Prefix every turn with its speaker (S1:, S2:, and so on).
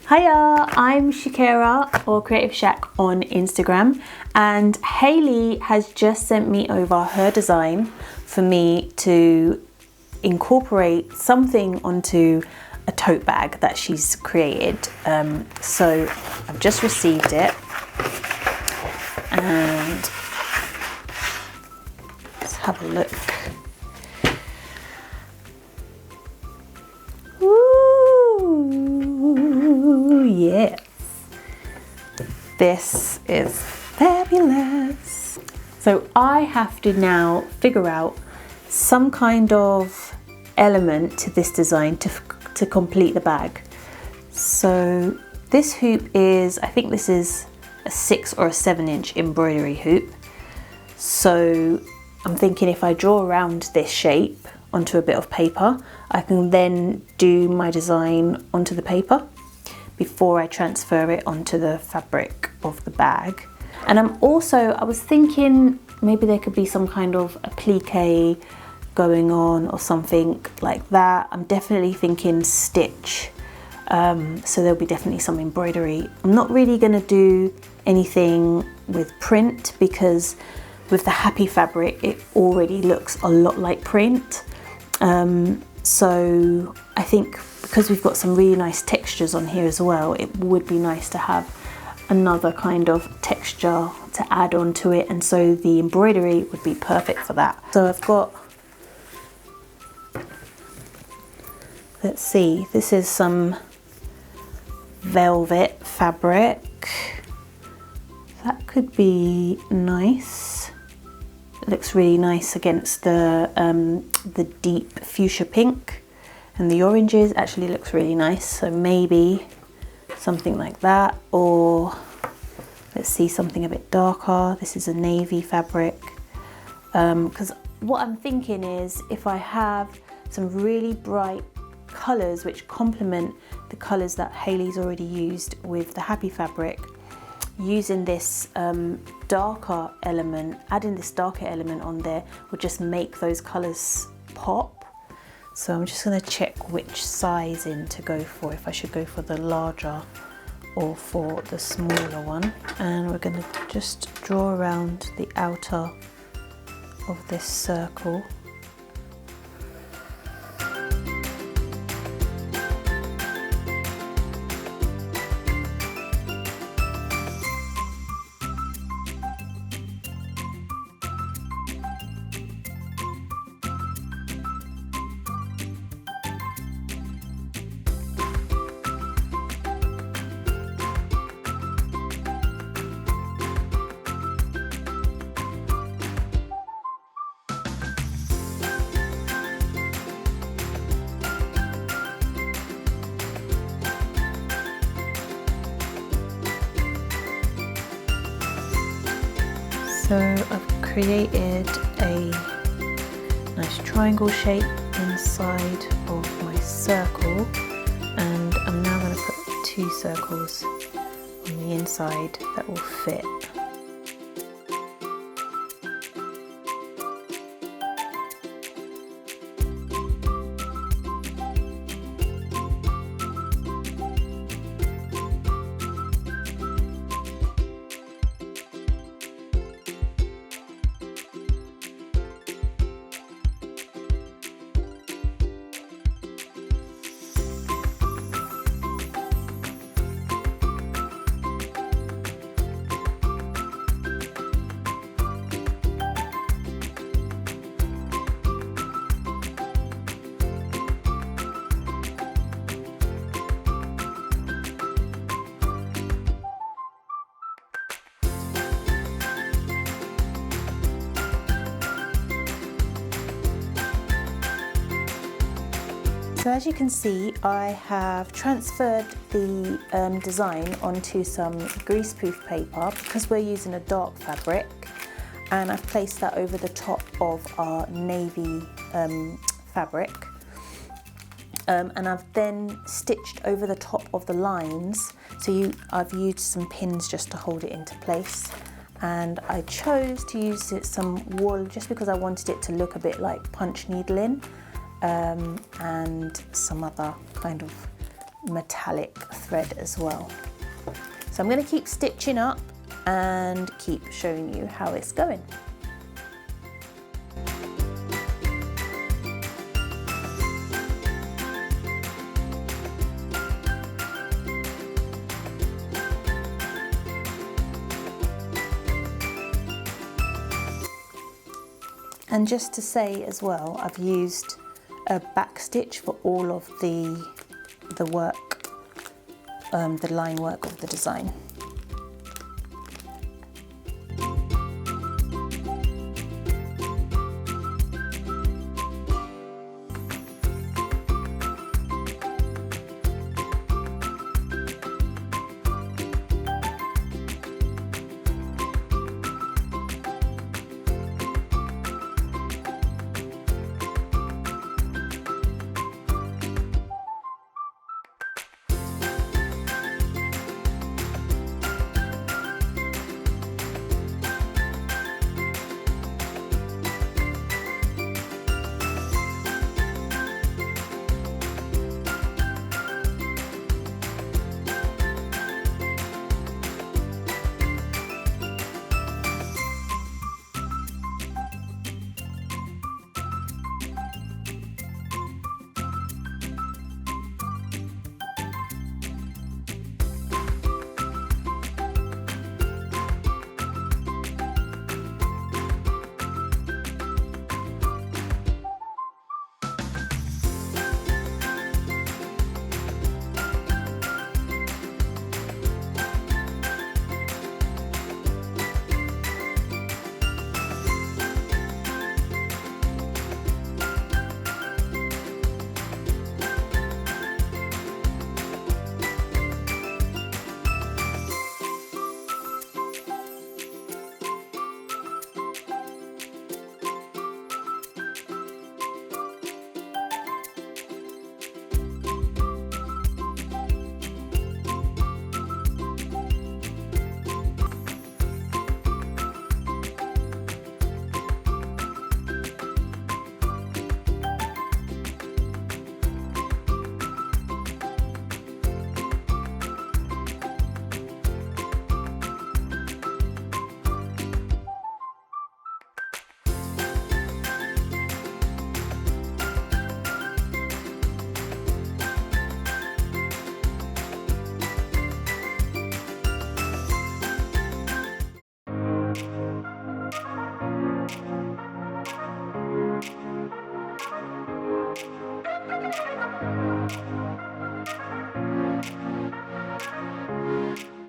S1: Hiya, I'm Shikira or Creative Shack on Instagram, and Hayley has just sent me over her design for me to incorporate something onto a tote bag that she's created. So I've just received it, and let's have a look. Yes, this is fabulous. So I have to now figure out some kind of element to this design to complete the bag. So this hoop is, I think this is a 6 or a 7-inch embroidery hoop. So I'm thinking if I draw around this shape onto a bit of paper, I can then do my design onto the paper before I transfer it onto the fabric of the bag. And I was thinking maybe there could be some kind of applique going on or something like that. I'm definitely thinking stitch, so there'll be definitely some embroidery. I'm not really gonna do anything with print because with the HappyFabric it already looks a lot like print. So I think because we've got some really nice textures on here as well, it would be nice to have another kind of texture to add on to it, and so the embroidery would be perfect for that. So I've got, let's see, this is some velvet fabric. That could be nice. It looks really nice against the deep fuchsia pink, and the oranges actually looks really nice. So maybe something like that, or let's see, something a bit darker. This is a navy fabric, because what I'm thinking is if I have some really bright colours which complement the colours that Hayley's already used with the HappyFabric, using this darker element, adding this darker element on there would just make those colours pop. So I'm just going to check which sizing to go for, if I should go for the larger or for the smaller one. And we're going to just draw around the outer of this circle. So I've created a nice triangle shape inside of my circle, and I'm now going to put 2 circles on the inside that will fit. So as you can see, I have transferred the design onto some greaseproof paper because we're using a dark fabric, and I've placed that over the top of our navy fabric. And I've then stitched over the top of the lines. So I've used some pins just to hold it into place. and I chose to use some wool just because I wanted it to look a bit like punch needling, and some other kind of metallic thread as well. So I'm going to keep stitching up and keep showing you how it's going. And just to say as well, I've used a back stitch for all of the work, the line work of the design.